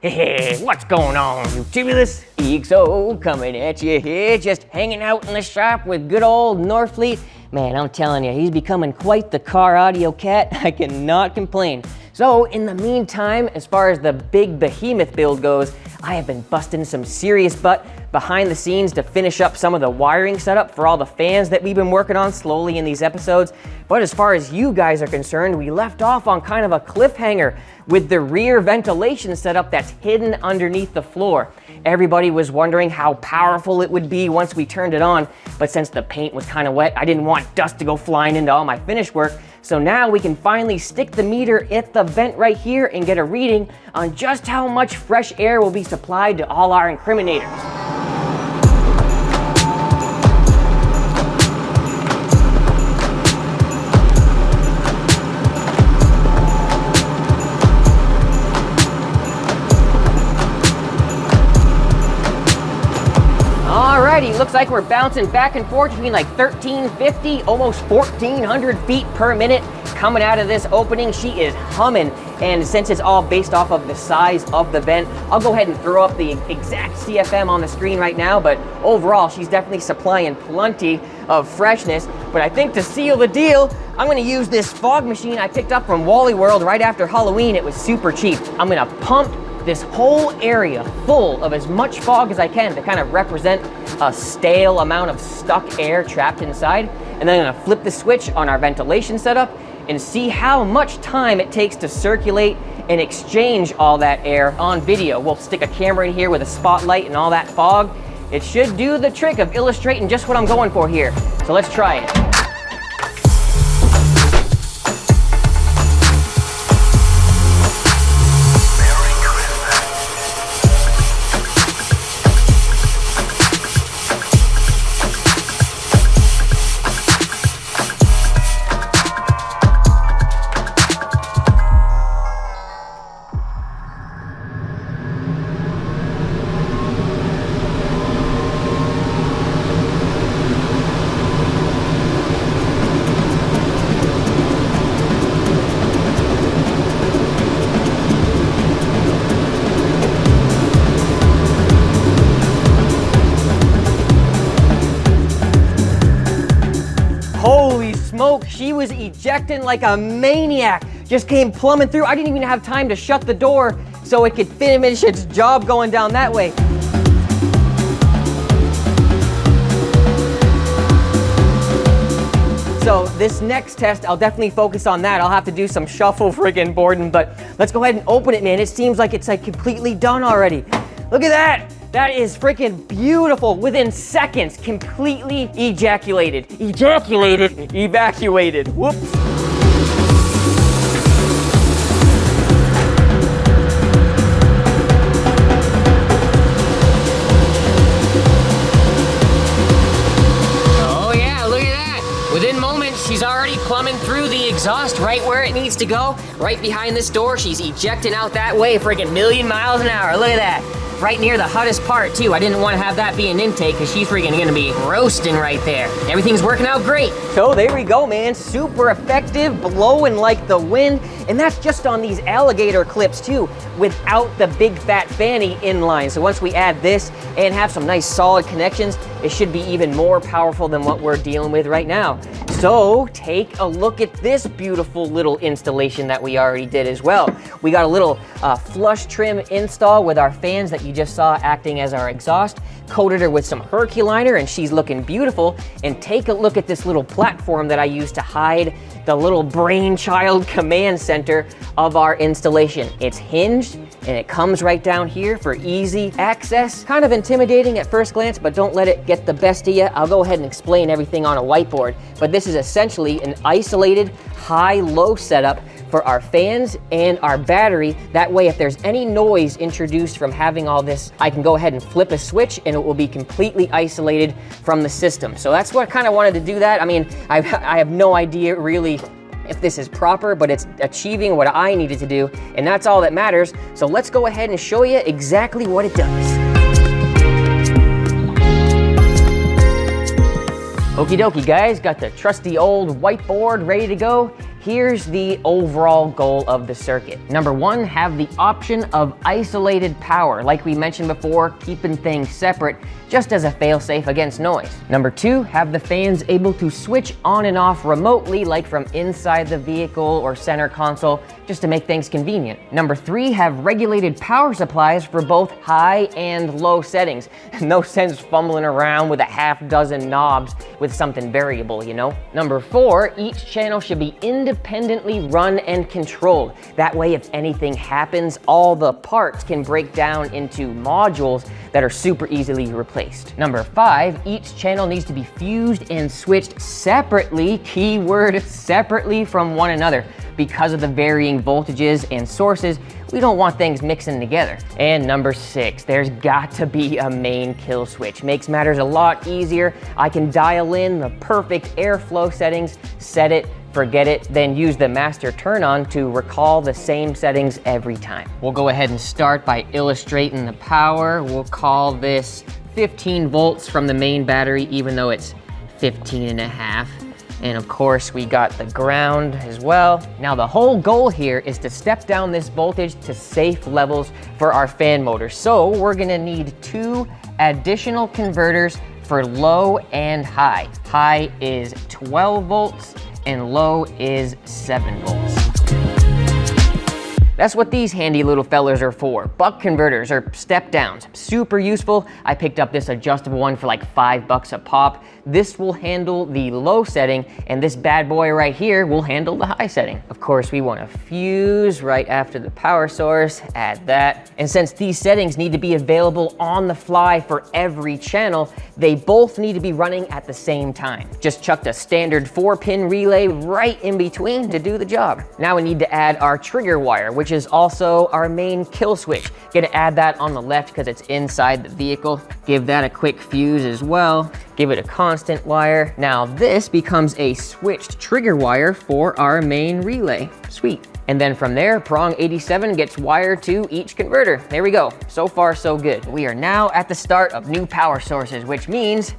Hey, what's going on, YouTubers? EXO coming at you here, just hanging out in the shop with good old Norfleet. Man, I'm telling you, he's becoming quite the car audio cat. I cannot complain. So in the meantime, as far as the big behemoth build goes, I have been busting some serious butt behind the scenes to finish up some of the wiring setup for all the fans that we've been working on slowly in these episodes. But as far as you guys are concerned, we left off on kind of a cliffhanger with the rear ventilation setup that's hidden underneath the floor. Everybody was wondering how powerful it would be once we turned it on, but since the paint was kind of wet, I didn't want dust to go flying into all my finish work. So now we can finally stick the meter at the vent right here and get a reading on just how much fresh air will be supplied to all our incriminators. Alrighty, looks like we're bouncing back and forth between like 1350, almost 1400 feet per minute coming out of this opening. She is humming, and since it's all based off of the size of the vent, I'll go ahead and throw up the exact CFM on the screen right now, but overall, she's definitely supplying plenty of freshness. But I think to seal the deal, I'm gonna use this fog machine I picked up from Wally World right after Halloween. It was super cheap. I'm gonna pump this whole area full of as much fog as I can to kind of represent a stale amount of stuck air trapped inside. And then I'm gonna flip the switch on our ventilation setup and see how much time it takes to circulate and exchange all that air on video. We'll stick a camera in here with a spotlight and all that fog. It should do the trick of illustrating just what I'm going for here. So let's try it. Holy smoke, she was ejecting like a maniac. Just came plumbing through. I didn't even have time to shut the door so it could finish its job going down that way. So this next test, I'll definitely focus on that. I'll have to do some shuffle friggin' boarding, but let's go ahead and open it, man. It seems like it's like completely done already. Look at that. That is freaking beautiful. Within seconds, completely ejaculated. Evacuated. Whoops. Oh yeah, look at that. Within moments, she's already plumbing through the exhaust right where it needs to go. Right behind this door, she's ejecting out that way, freaking million miles an hour. Look at that. Right near the hottest part too. I didn't want to have that be an intake because she's freaking gonna be roasting right there. Everything's working out great. So there we go, man. Super effective, blowing like the wind. And that's just on these alligator clips too, without the big fat fanny inline. So once we add this and have some nice solid connections, it should be even more powerful than what we're dealing with right now. So take a look at this beautiful little installation that we already did as well. We got a little flush trim install with our fans that you just saw acting as our exhaust. Coated her with some Herculiner and she's looking beautiful. And take a look at this little platform that I used to hide the little brainchild command center of our installation. It's hinged and it comes right down here for easy access. Kind of intimidating at first glance, but don't let it get the best of you. I'll go ahead and explain everything on a whiteboard, but this is essentially an isolated high-low setup for our fans and our battery. That way, if there's any noise introduced from having all this, I can go ahead and flip a switch and it will be completely isolated from the system. So that's what I kind of wanted to do that. I mean, I have no idea really if this is proper, but it's achieving what I needed to do, and that's all that matters. So let's go ahead and show you exactly what it does. Okie dokie, guys, got the trusty old whiteboard ready to go. here's the overall goal of the circuit. Number one, have the option of isolated power, like we mentioned before, keeping things separate just as a fail-safe against noise. Number two, have the fans able to switch on and off remotely, like from inside the vehicle or center console, just to make things convenient. Number three, have regulated power supplies for both high and low settings. No sense fumbling around with a half dozen knobs with something variable, you know? Number four, each channel should be independently run and controlled. That way, if anything happens, all the parts can break down into modules that are super easily replaced. Number five, each channel needs to be fused and switched separately, keyword separately from one another. Because of the varying voltages and sources, we don't want things mixing together. And number six, there's got to be a main kill switch. Makes matters a lot easier. I can dial in the perfect airflow settings, set it, forget it, then use the master turn on to recall the same settings every time. We'll go ahead and start by illustrating the power. We'll call this 15 volts from the main battery, even though it's 15 and a half. And of course, we got the ground as well. Now, the whole goal here is to step down this voltage to safe levels for our fan motor. So we're gonna need 2 additional converters for low and high. High is 12 volts and low is 7 volts. That's what these handy little fellers are for. Buck converters or step downs. Super useful. I picked up this adjustable one for like $5 a pop. This will handle the low setting, and this bad boy right here will handle the high setting. Of course, we want to fuse right after the power source, add that. And since these settings need to be available on the fly for every channel, they both need to be running at the same time. Just chucked a standard 4-pin relay right in between to do the job. Now we need to add our trigger wire, which is also our main kill switch. Gonna add that on the left because it's inside the vehicle. Give that a quick fuse as well. Give it a constant wire. Now this becomes a switched trigger wire for our main relay. Sweet. And then from there, prong 87 gets wired to each converter. There we go. So far, so good. We are now at the start of new power sources, which means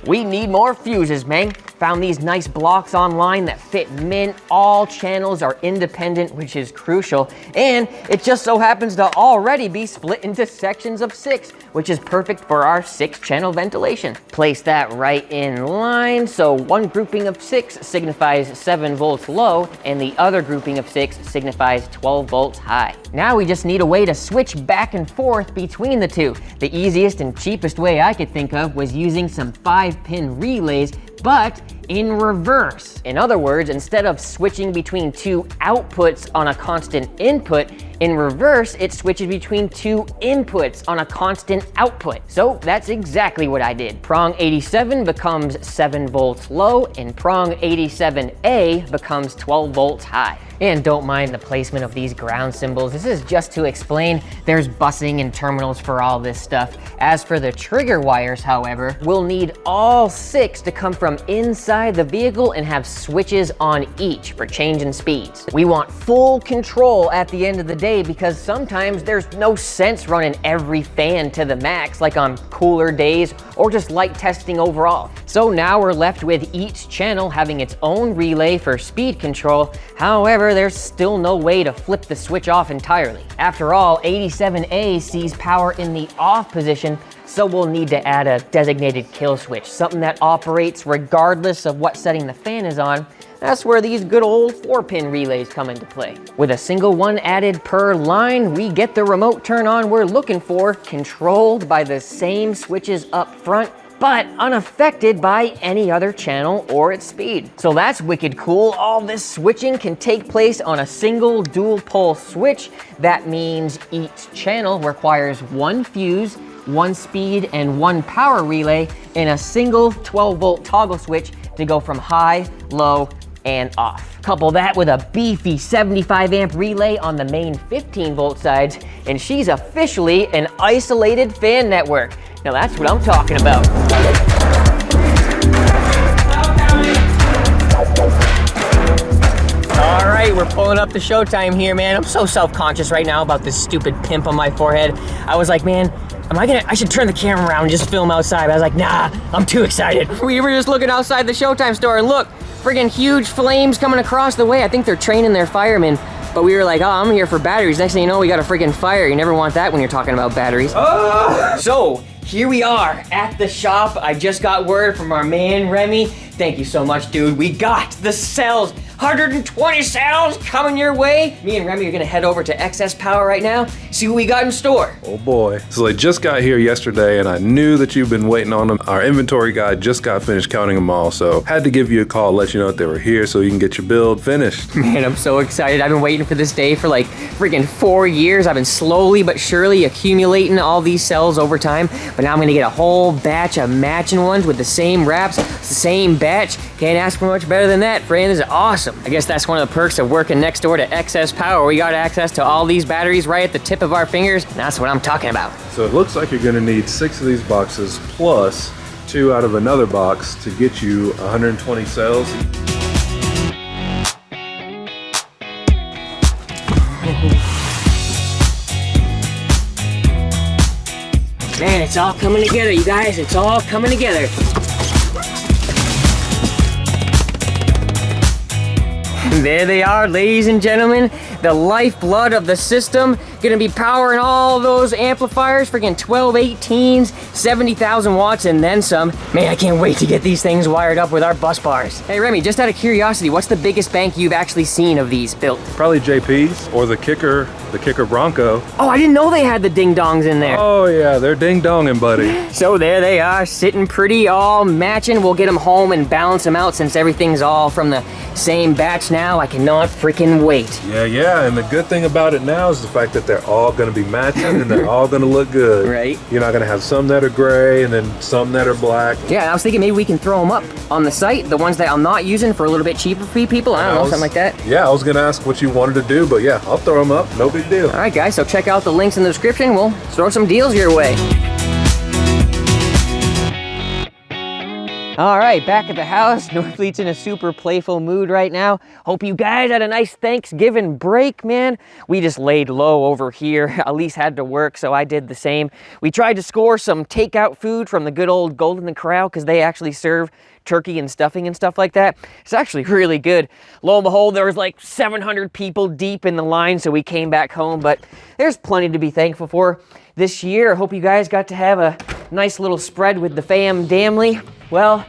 we need more fuses, man. Found these nice blocks online that fit mint. All channels are independent, which is crucial. And it just so happens to already be split into sections of 6, which is perfect for our 6-channel ventilation. Place that right in line. So one grouping of 6 signifies 7 volts low, and the other grouping of 6 signifies 12 volts high. Now we just need a way to switch back and forth between the two. The easiest and cheapest way I could think of was using some 5-pin relays, but in reverse. In other words, instead of switching between 2 outputs on a constant input, in reverse, it switches between 2 inputs on a constant output. So that's exactly what I did. Prong 87 becomes 7 volts low, and prong 87A becomes 12 volts high. And don't mind the placement of these ground symbols. This is just to explain there's busing and terminals for all this stuff. As for the trigger wires, however, we'll need all 6 to come from inside the vehicle and have switches on each for changing speeds. We want full control at the end of the day because sometimes there's no sense running every fan to the max, like on cooler days or just light testing overall. So now we're left with each channel having its own relay for speed control. However, there's still no way to flip the switch off entirely. After all, 87A sees power in the off position, so we'll need to add a designated kill switch, something that operates regardless of what setting the fan is on. That's where these good old 4-pin relays come into play. With a single one added per line, we get the remote turn on we're looking for, controlled by the same switches up front, but unaffected by any other channel or its speed. So that's wicked cool. All this switching can take place on a single dual pole switch. That means each channel requires 1 fuse, 1 speed, and 1 power relay in a single 12-volt toggle switch to go from high, low, and off. Couple that with a beefy 75-amp relay on the main 15-volt sides, and she's officially an isolated fan network. Now that's what I'm talking about. All right, we're pulling up the Showtime here, man. I'm so self-conscious right now about this stupid pimp on my forehead. I was like, man, I should turn the camera around and just film outside. But I was like, nah, I'm too excited. We were just looking outside the Showtime store, and look, friggin' huge flames coming across the way. I think they're training their firemen. But we were like, oh, I'm here for batteries. Next thing you know, we got a friggin' fire. You never want that when you're talking about batteries. So, here we are at the shop. I just got word from our man, Remy. Thank you so much, dude. We got the cells. 120 cells coming your way. Me and Remy are gonna head over to Excess Power right now, see what we got in store. Oh boy. So they just got here yesterday and I knew that you've been waiting on them. Our inventory guy just got finished counting them all, so had to give you a call, let you know that they were here so you can get your build finished. Man, I'm so excited. I've been waiting for this day for like freaking 4 years. I've been slowly but surely accumulating all these cells over time, but now I'm gonna get a whole batch of matching ones with the same wraps, the same batch. Can't ask for much better than that, friend. This is awesome. I guess that's one of the perks of working next door to Excess Power. We got access to all these batteries right at the tip of our fingers, and that's what I'm talking about. So it looks like you're gonna need 6 of these boxes plus 2 out of another box to get you 120 cells. Man, it's all coming together, you guys. It's all coming together. There they are, ladies and gentlemen. The lifeblood of the system. Gonna be powering all those amplifiers, freaking 1218s, 70,000 watts, and then some. Man, I can't wait to get these things wired up with our bus bars. Hey, Remy, just out of curiosity, what's the biggest bank you've actually seen of these built? Probably JP's or the Kicker Bronco. Oh, I didn't know they had the ding-dongs in there. Oh yeah, they're ding-donging, buddy. So there they are, sitting pretty, all matching. We'll get them home and balance them out since everything's all from the same batch now. I cannot freaking wait. Yeah, and the good thing about it now is the fact that they're all gonna be matching and they're all gonna look good. Right. You're not gonna have some that are gray and then some that are black. Yeah, I was thinking maybe we can throw them up on the site, the ones that I'm not using for a little bit cheaper for people. I don't know, something like that. Yeah, I was gonna ask what you wanted to do, but yeah, I'll throw them up, no big deal. All right, guys, so check out the links in the description. We'll throw some deals your way. All right, back at the house. Norfleet's in a super playful mood right now. Hope you guys had a nice Thanksgiving break, man. We just laid low over here. Elise had to work, so I did the same. We tried to score some takeout food from the good old Golden Corral because they actually serve turkey and stuffing and stuff like that. It's actually really good. Lo and behold, there was like 700 people deep in the line, so we came back home, but there's plenty to be thankful for this year. I hope you guys got to have a nice little spread with the family. Well,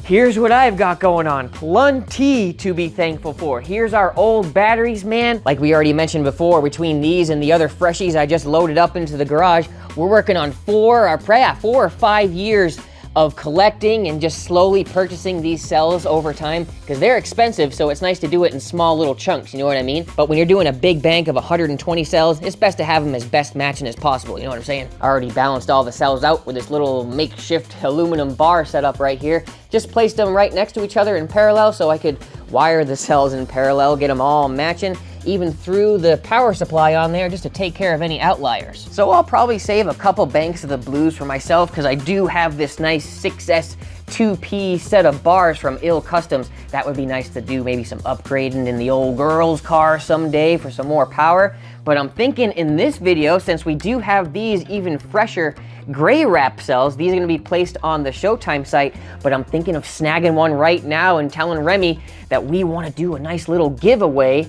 here's what I've got going on. Plenty to be thankful for. Here's our old batteries, man. Like we already mentioned before, between these and the other freshies I just loaded up into the garage, we're working on 4 or 5 years of collecting and just slowly purchasing these cells over time because they're expensive, so it's nice to do it in small little chunks, you know what I mean? But when you're doing a big bank of 120 cells, it's best to have them as best matching as possible, you know what I'm saying? I already balanced all the cells out with this little makeshift aluminum bar setup right here. Just placed them right next to each other in parallel so I could wire the cells in parallel, get them all matching, even through the power supply on there just to take care of any outliers. So I'll probably save a couple banks of the blues for myself because I do have this nice 6S 2P set of bars from Ill Customs. That would be nice to do maybe some upgrading in the old girl's car someday for some more power. But I'm thinking in this video, since we do have these even fresher gray wrap cells, these are gonna be placed on the Showtime site, but I'm thinking of snagging one right now and telling Remy that we wanna do a nice little giveaway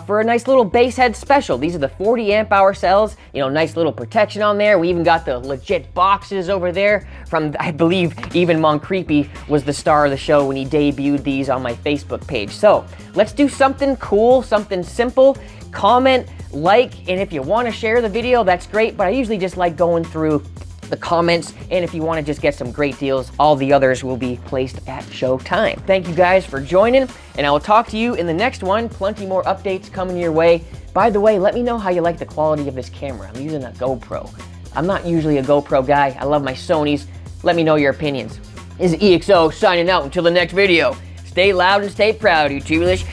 for a nice little Basshead special. These are the 40 amp hour cells, you know, nice little protection on there. We even got the legit boxes over there from, I believe, even Moncreepy was the star of the show when he debuted these on my Facebook page. So let's do something cool, something simple. Comment, like, and if you wanna share the video, that's great, but I usually just like going through the comments, and if you want to just get some great deals, all the others will be placed at Showtime. Thank you guys for joining, and I will talk to you in the next one. Plenty more updates coming your way. By the way, let me know how you like the quality of this camera. I'm using a GoPro. I'm not usually a GoPro guy. I love my Sonys. Let me know your opinions. This is EXO signing out until the next video. Stay loud and stay proud, you Tulish.